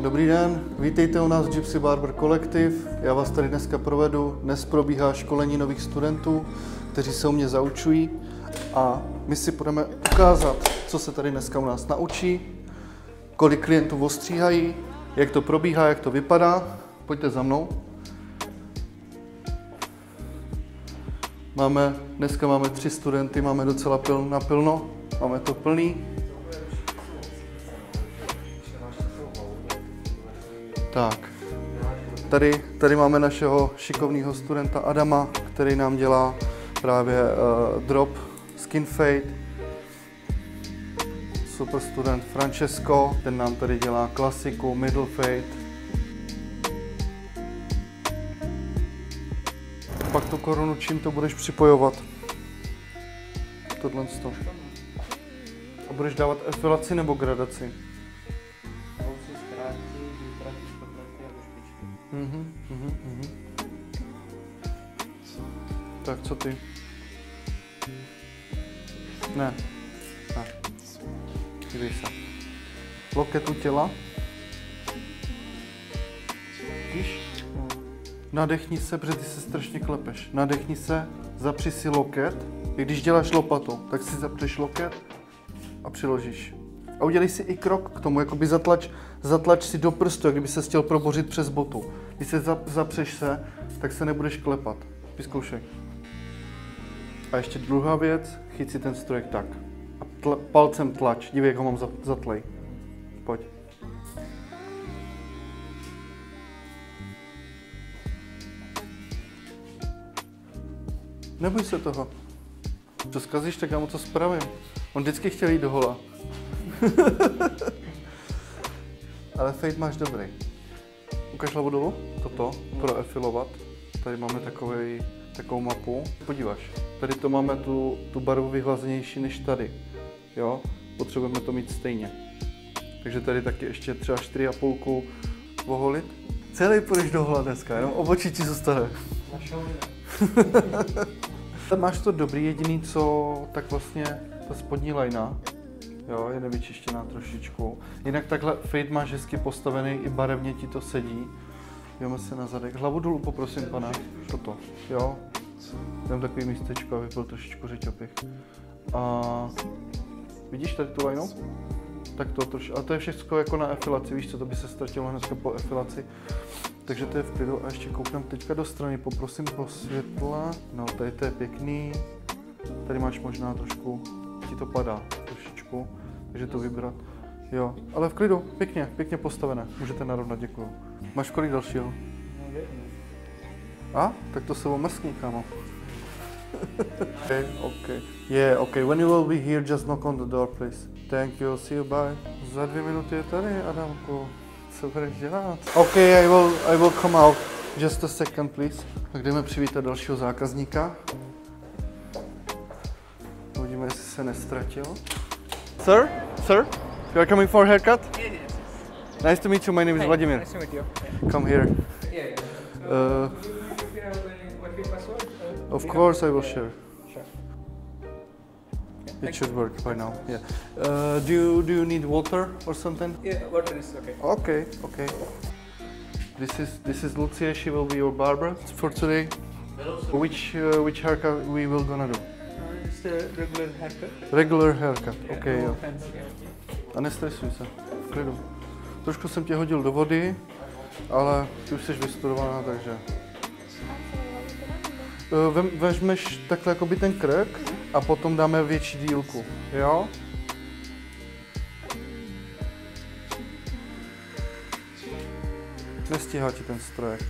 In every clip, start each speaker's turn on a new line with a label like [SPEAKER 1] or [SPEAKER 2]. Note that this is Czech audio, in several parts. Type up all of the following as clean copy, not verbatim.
[SPEAKER 1] Dobrý den, vítejte u nás v Gypsy Barber Collective. Já vás tady dneska provedu. Dnes probíhá školení nových studentů, kteří se u mě zaučují a my si budeme ukázat, co se tady dneska u nás naučí, kolik klientů ostříhají, jak to probíhá, jak to vypadá. Pojďte za mnou. Dneska máme 3 studenty, máme docela napilno, máme to plný. Tak, tady máme našeho šikovného studenta Adama, který nám dělá právě drop, skin fade. Super student Francesco, ten nám tady dělá klasiku, middle fade. Pak tu korunu, čím to budeš připojovat? Tohle to. A budeš dávat efilaci nebo gradaci? Tak co ty? Ne. Dívej se. Loket u těla. Vidíš? Nadechni se, protože ty se strašně klepeš. Nadechni se, zapři si loket. I když děláš lopatu, tak si zapřeš loket a přiložíš. A udělej si i krok k tomu, jakoby zatlač si do prstu, jak kdyby se chtěl probořit přes botu. Když se zapřeš se, tak se nebudeš klepat. Vyzkoušej. A ještě druhá věc, chyť si ten strojek tak. A palcem tlač, dívej, jak ho mám zatlej. Pojď. Neboj se toho. To zkazíš, tak já mu to spravím. On vždycky chtěl jít do hola. Ale fade máš dobrý. Ukaž hlavu dolů, toto, pro efilovat. Tady máme takovou mapu. Podíváš, tady to máme tu barvu vyhlazenější než tady. Jo, potřebujeme to mít stejně. Takže tady taky ještě třeba 4,5 oholit. Celý půjdeš do hola dneska, jenom obočí ti zůstane. Máš to dobrý, jediný co, tak vlastně ta spodní lajna. Jo, je nevyčištěná trošičku. Jinak takhle fade máš hezky postavený, i barevně ti to sedí. Jdeme se na zadek. Hlavu dolů poprosím, pane. Toto, jo. Dám takový místečko, aby byl trošičku řeťopich. A vidíš tady tu lajnu? Tak to trošku. A to je všechno jako na efilaci, víš co, to by se ztratilo hnedka po efilaci. Takže to je v klidu. A ještě koukneme teďka do strany, poprosím po světla. No, tady to je pěkný. Tady máš možná trošku, ti to padá trošičku, takže to vybrat. Jo, ale v klidu, pěkně postavené. Můžete narovnat, děkuju. Máš kolik dalšího? A? Tak to se omrskní, kámo. Okay. Yeah, okay. When you will be here, just knock on the door, please. Thank you, see you, bye. Za 2 minuty je tady, Adamku. Co budeš dělat? Okay, I will come out. Just a second, please. Tak jdeme přivítat dalšího zákazníka. Uvidíme, jestli se nestratil. Sir, you are coming for a haircut?
[SPEAKER 2] Yes.
[SPEAKER 1] Nice to meet you. My name is Vladimir.
[SPEAKER 2] Nice to meet you.
[SPEAKER 1] Come here.
[SPEAKER 2] Yeah. If you have any Wi-Fi password?
[SPEAKER 1] Of course, I will share.
[SPEAKER 2] Sure.
[SPEAKER 1] It should work by now. Yeah. Do you need water or something?
[SPEAKER 2] Yeah, water is okay.
[SPEAKER 1] Okay. This is Lucia. She will be your barber for today. Which haircut we will gonna do?
[SPEAKER 2] Just a regular haircut.
[SPEAKER 1] Regular haircut. Okay.
[SPEAKER 2] No
[SPEAKER 1] Jo.
[SPEAKER 2] fancy,
[SPEAKER 1] A nestresuj se. V klidu. Trošku jsem tě hodil do vody, ale ty už jsi vystudovaná, takže. Vezmeš takhle jakoby ten krk a potom dáme větší dílku, jo? Nestíhá ti ten strojek.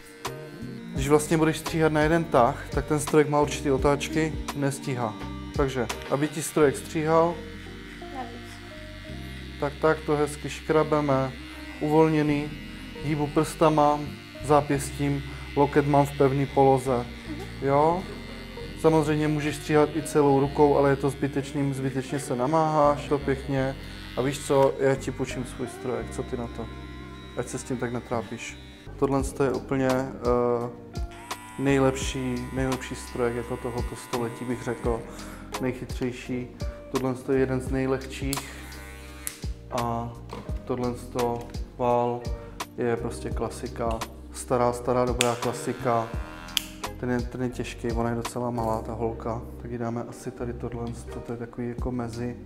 [SPEAKER 1] Když vlastně budeš stříhat na jeden tah, tak ten strojek má určitý otáčky, nestíhá. Takže, aby ti strojek stříhal, tak to hezky škrabeme, uvolněný, hýbu prstama, zápěstím, loket mám v pevné poloze, jo? Samozřejmě můžeš stříhat i celou rukou, ale je to zbytečně se namáháš, to pěkně. A víš co, já ti půjčím svůj strojek, co ty na to? Ať se s tím tak netrápíš. Tohle je úplně nejlepší strojek jako tohoto století, bych řekl. Nejchytřejší. Tohle je jeden z nejlehčích. A tohle vál je prostě klasika, stará dobrá klasika. Ten je těžký, ona je docela malá, ta holka, tak ji dáme asi tady tohle, to je takový jako mezi.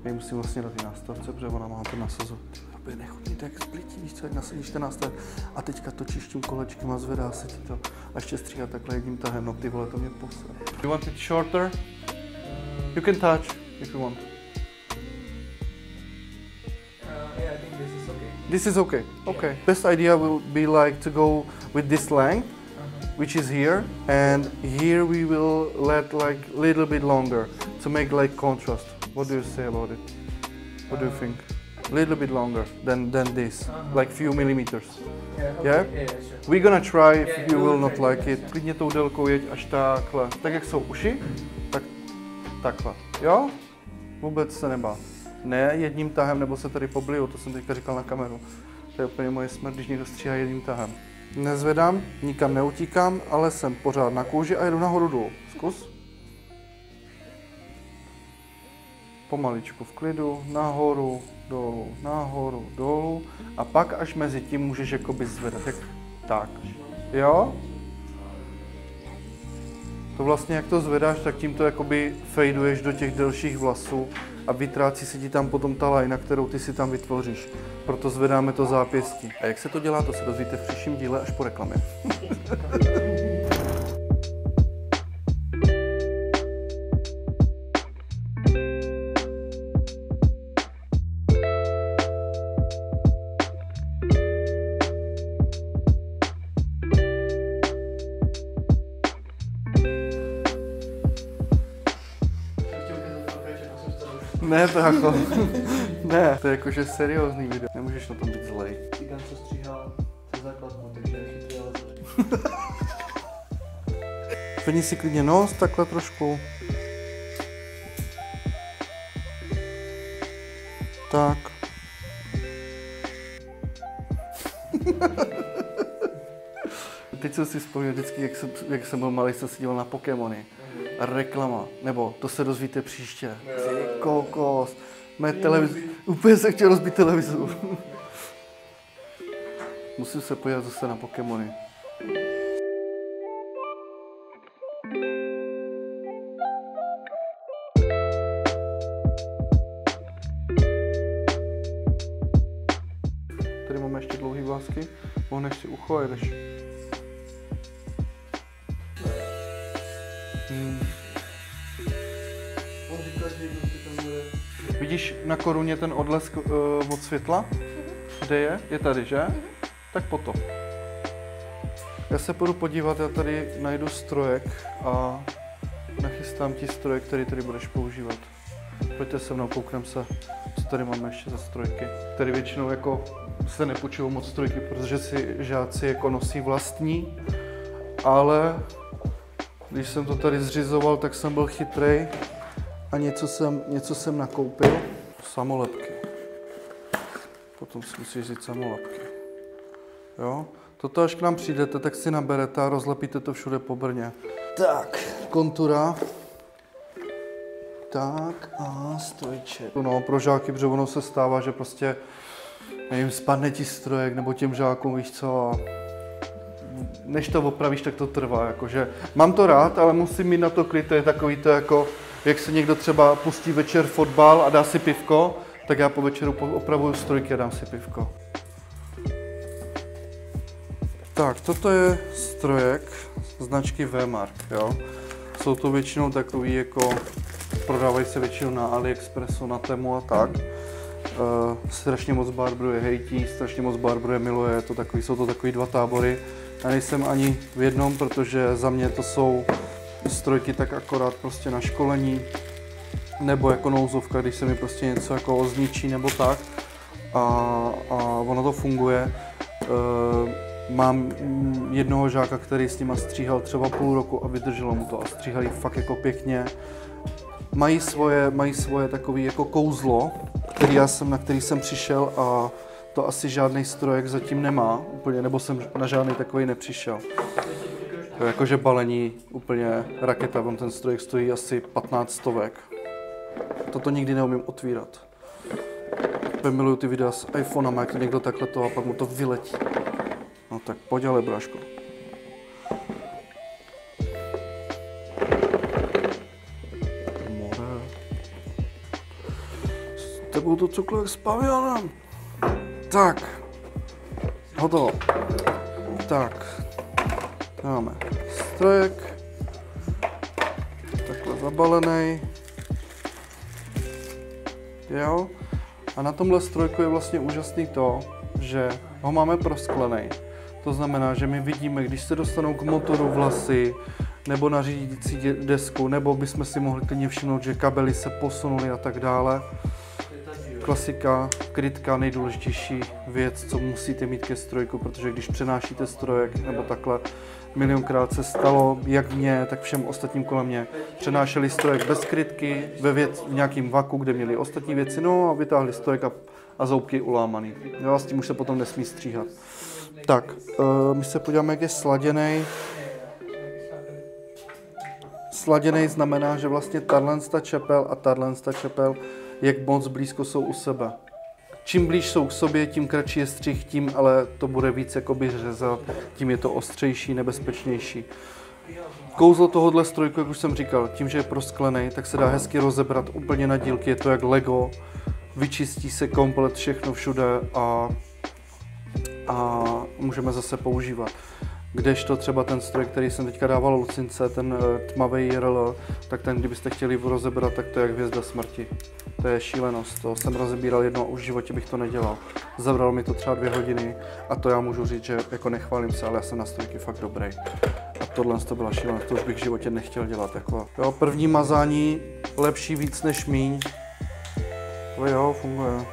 [SPEAKER 1] Já ji musím vlastně dát nástavce, protože ona má ten nasazu. To nechutný, tak splití, víš co, jak nasadíš ten nástavec a teďka točíš tím kolečkem a zvedá se ti to a ještě stříhá takhle jedním tahem, no ty vole, to mě posere. You want it shorter? You can touch if you want.
[SPEAKER 2] Yeah, I think this is okay.
[SPEAKER 1] This is okay. Okay. Best idea will be like to go with this length, which is here, and here we will let like a little bit longer to make like contrast. What do you say about it? What do you think? A little bit longer than this, like few millimeters.
[SPEAKER 2] Yeah, okay.
[SPEAKER 1] Yeah?
[SPEAKER 2] Yeah, sure.
[SPEAKER 1] We're gonna try if
[SPEAKER 2] Yeah,
[SPEAKER 1] you will
[SPEAKER 2] we'll
[SPEAKER 1] not
[SPEAKER 2] try.
[SPEAKER 1] like it. Klidně tou délkou jeď až takhle. Tak jak jsou uši, tak takhle. Jo? Vůbec se nebá. Ne jedním tahem, nebo se tady pobliju, to jsem teďka říkal na kameru. To je úplně moje smrt, když někdo stříhá jedním tahem. Nezvedám, nikam neutíkám, ale jsem pořád na kůži a jedu nahoru dolů. Zkus. Pomaličku v klidu, nahoru, dolů a pak až mezi tím můžeš jakoby zvedat, tak, jo? To vlastně jak to zvedáš, tak tím to jakoby fejduješ do těch delších vlasů a vytrácí se ti tam potom ta lajna, kterou ty si tam vytvoříš. Proto zvedáme to zápěstí. A jak se to dělá, to se dozvíte v příštím díle až po reklamě. Ne, to jako, ne, to je jakože seriózní video, nemůžeš na tom být zlej.
[SPEAKER 3] Týkám, co stříhal přes základku, takže je chytrý, ale
[SPEAKER 1] Zvedni si klidně nos, takhle trošku. Tak. Teď jsem si vzpomněl vždycky, jak jsem byl malý, jsem se díval na Pokémony. Reklama, nebo to se dozvíte příště. Ty kokos, mé televize, úplně se chtěl rozbít televizoru. Musím se podívat zase na Pokémony. Tady máme ještě dlouhý vlásky, pohneš si ucho a jedeš. Vidíš na koruně ten odlesk od světla? Kde je? Je tady, že? Tak potom. Já se půjdu podívat, já tady najdu strojek a nachystám ti strojek, který tady budeš používat. Pojďte se mnou, koukneme se, co tady máme ještě za strojky. Tady většinou jako se nepůjčují moc strojky, protože si žáci jako nosí vlastní, ale když jsem to tady zřizoval, tak jsem byl chytrej a něco jsem nakoupil. Samolepky. Potom si musíš vzít samolepky. Jo? Toto až k nám přijdete, tak si naberete a rozlepíte to všude po Brně. Tak, kontura. Tak a strojček. No, pro žáky, protože ono se stává, že prostě, nevím, spadne ti strojek nebo těm žákům, víš co, a než to opravíš, tak to trvá, jakože mám to rád, ale musím mít na to klid, to je takový to jako, jak se někdo třeba pustí večer fotbal a dá si pivko, tak já po večeru opravuju strojky a dám si pivko. Tak, toto je strojek značky V-Mark, jo. Jsou to většinou takový jako, prodávají se většinou na AliExpressu, na Temu a tak. Strašně moc barbruje hejtí, strašně moc barbruje miluje, jsou to takový dva tábory. Já nejsem ani v jednom, protože za mě to jsou strojky tak akorát prostě na školení, nebo jako nouzovka, když se mi prostě něco jako zničí nebo tak. A ono to funguje. Mám jednoho žáka, který s nima stříhal třeba půl roku a vydrželo mu to a stříhali fakt jako pěkně. Mají svoje takové jako kouzlo, na který jsem přišel a to asi žádný strojek zatím nemá úplně, nebo jsem na žádný takový nepřišel. To je jakože balení úplně raketa, vám ten strojek stojí asi 15 stovek. Toto nikdy neumím otvírat. úplně miluju ty videa s iPhonama, jak někdo takhle to a pak mu to vyletí. No tak pojď ale, bráško. More. S tebou to cuklo jak s pavianem. Tak. Hotovo. Tak. Máme strojek. Takhle zabalený. Jo. A na tomhle strojku je vlastně úžasný to, že ho máme prosklený. To znamená, že my vidíme, když se dostanou k motoru vlasy, nebo na řídící desku, nebo bychom si mohli klidně všimnout, že kabely se posunuly a tak dále. Klasika, krytka, nejdůležitější věc, co musíte mít ke strojku, protože když přenášíte strojek, nebo takhle, milionkrát se stalo, jak mně, tak všem ostatním kolem mě. Přenášeli strojek bez krytky, v nějakým vaku, kde měli ostatní věci, no a vytáhli strojek a zoubky ulámaný. Jo, a s tím už se potom nesmí stříhat. Tak, my se podíváme, jak je sladěný. Sladěný znamená, že vlastně tato čepel a tato čepel, jak moc blízko jsou u sebe. Čím blíž jsou k sobě, tím kratší je střih, tím ale to bude víc jakoby řezat, tím je to ostřejší, nebezpečnější. Kouzlo tohohle strojku, jak už jsem říkal, tím, že je prosklený, tak se dá hezky rozebrat úplně na dílky, je to jak Lego, vyčistí se komplet všechno všude a můžeme zase používat. Kdežto třeba ten stroj, který jsem teďka dával Lucince, ten tmavý JRL, tak ten, kdybyste chtěli rozebrat, tak to je jak hvězda smrti. To je šílenost, to jsem rozebíral jednou a už v životě bych to nedělal. Zabralo mi to třeba 2 hodiny a to já můžu říct, že jako nechválím se, ale já jsem na strojky fakt dobrý. A tohle to byla šílenost, to už bych v životě nechtěl dělat. Jako. Jo, první mazání, lepší víc než míň. To jo, funguje.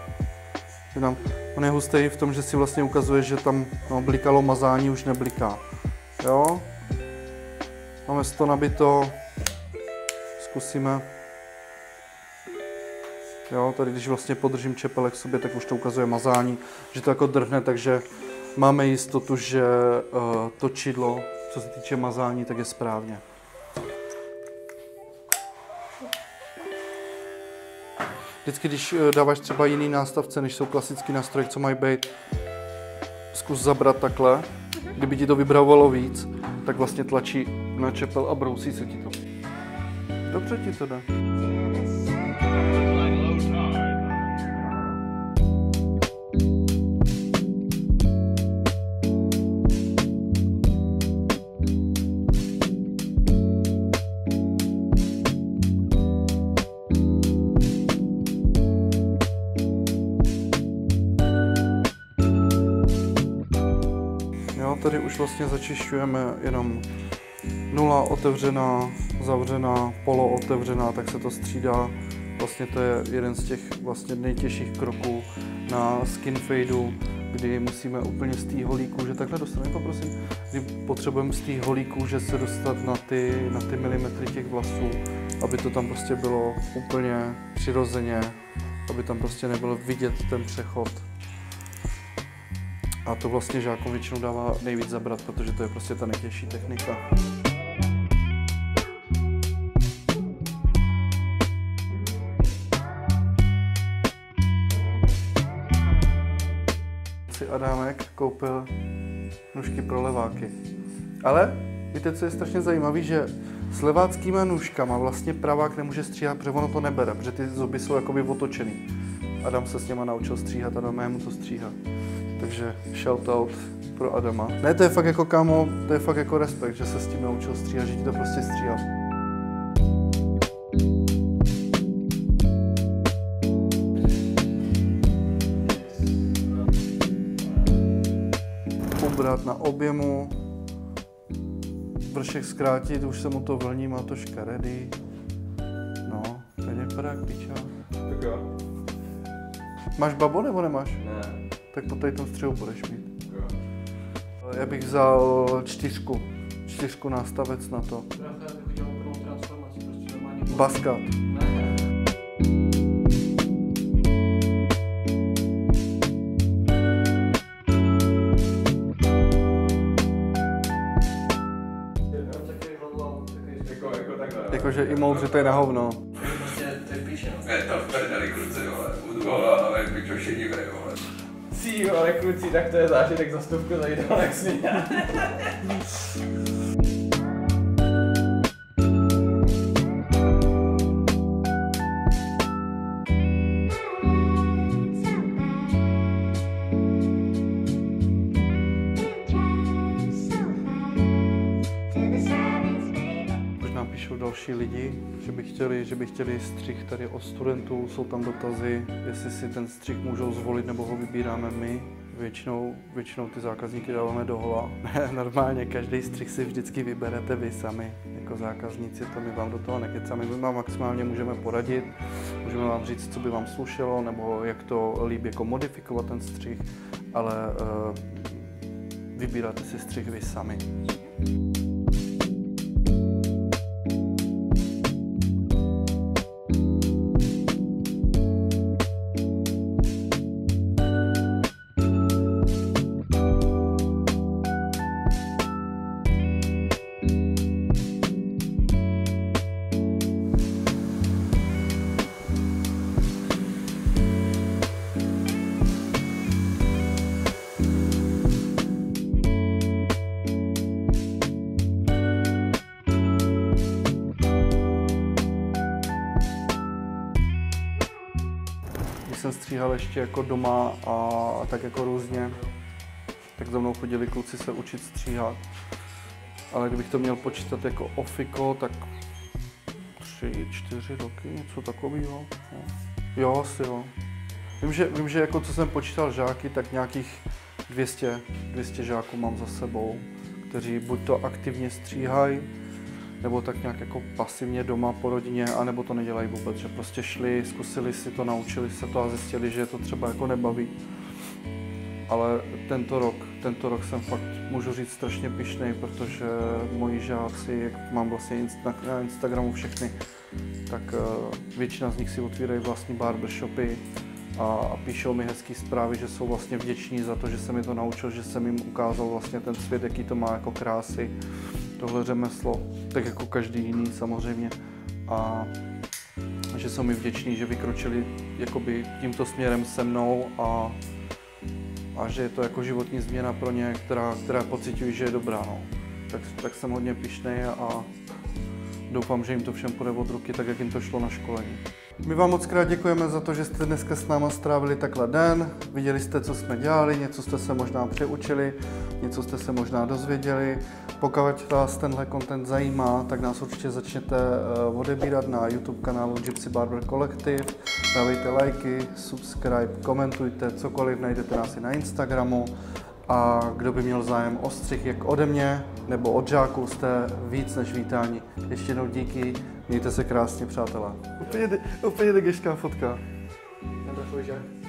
[SPEAKER 1] On je hustý v tom, že si vlastně ukazuje, že tam blikalo mazání, už nebliká. Jo? Máme to nabito. Zkusíme. Jo, tady když vlastně podržím čepelek k sobě, tak už to ukazuje mazání, že to jako drhne, takže máme jistotu, že točidlo, co se týče mazání, tak je správně. Vždycky, když dáváš třeba jiný nástavce, než jsou klasický nástroje, co mají být, zkus zabrat takhle. Kdyby ti to vibrovalo víc, tak vlastně tlačí na čepel a brousí se ti to. Dobře ti to jde. Tady už vlastně začišťujeme jenom 0 otevřená, zavřená, polo otevřená, tak se to střídá. Vlastně to je jeden z těch vlastně nejtěžších kroků na skin fadeu, kdy musíme úplně z té holí kůže, takhle dostaneme, poprosím, kdy potřebujeme z té holí kůže se dostat na ty milimetry těch vlasů, aby to tam prostě bylo úplně přirozeně, aby tam prostě nebylo vidět ten přechod. A to vlastně žákům většinou dává nejvíc zabrat, protože to je prostě ta nejtěžší technika. Si Adámek koupil nůžky pro leváky. Ale víte, co je strašně zajímavé, že s leváckýma nůžkama vlastně pravák nemůže stříhat, protože ono to nebere, protože ty zuby jsou jakoby otočený. Adam se s něma naučil stříhat a dáme mu to stříhat. Takže shoutout pro Adama. Ne, to je fakt jako kámo, to je fakt jako respekt, že se s tím naučil stříhat, že ti to prostě stříhá. Ubrat na objemu, vršek zkrátit, už se mu to vlní, má to škaredý. No, to vypadá jak piča.
[SPEAKER 2] Tak jo.
[SPEAKER 1] Máš babo nebo nemáš?
[SPEAKER 2] Ne.
[SPEAKER 1] Tak po tady tom střihu budeš mít. Já bych vzal 4 nástavec na to. Baskat. Jakože i moudře to je na hovno.
[SPEAKER 4] To je píše, no. Je to v prdeli, kluci, vole. Budu ho, ale pičo, všichni
[SPEAKER 2] Cíl, ale kluci, tak to je zážitek za 100 za jídelek světě.
[SPEAKER 1] Píšou další lidi, že by chtěli střih tady od studentů, jsou tam dotazy, jestli si ten střih můžou zvolit nebo ho vybíráme my. Většinou ty zákazníky dáváme do hola. Normálně každý střih si vždycky vyberete vy sami, jako zákazníci, to my vám do toho nekecáme. My vám maximálně můžeme poradit, můžeme vám říct, co by vám slušelo, nebo jak to líbí jako modifikovat ten střih, ale vybíráte si střih vy sami. Když jsem stříhal ještě jako doma a tak jako různě, tak za mnou chodili kluci se učit stříhat. Ale kdybych to měl počítat jako ofiko, tak 3-4 roky, něco takového. No. Jo, asi jo. Vím, že jako co jsem počítal žáky, tak nějakých 200 žáků mám za sebou, kteří buď to aktivně stříhají, nebo tak nějak jako pasivně doma po rodině, anebo to nedělají vůbec, že prostě šli, zkusili si to, naučili se to a zjistili, že je to třeba jako nebaví. Ale tento rok jsem fakt, můžu říct, strašně pyšnej, protože moji žáci, jak mám vlastně na Instagramu všechny, tak většina z nich si otvírají vlastní barbershopy a píšou mi hezký zprávy, že jsou vlastně vděční za to, že jsem mi to naučil, že jsem jim ukázal vlastně ten svět, jaký to má jako krásy, tohle řemeslo, tak jako každý jiný samozřejmě. A že jsou mi vděční, že vykročili jakoby tímto směrem se mnou a že je to jako životní změna pro ně, která pociťují, že je dobrá. No. Tak jsem hodně pyšnej a doufám, že jim to všem půjde od ruky, tak jak jim to šlo na školení. My vám moc krát děkujeme za to, že jste dneska s náma strávili takhle den. Viděli jste, co jsme dělali, něco jste se možná přiučili, něco jste se možná dozvěděli. Pokud vás tenhle content zajímá, tak nás určitě začněte odebírat na YouTube kanálu Gypsy Barber Collective. Dávejte lajky, subscribe, komentujte, cokoliv, najdete nás i na Instagramu. A kdo by měl zájem o střih jak ode mě nebo od žáků, jste víc než vítáni. Ještě jednou díky, mějte se krásně, přátelé. Úplně degeská fotka.
[SPEAKER 3] Na takový žák.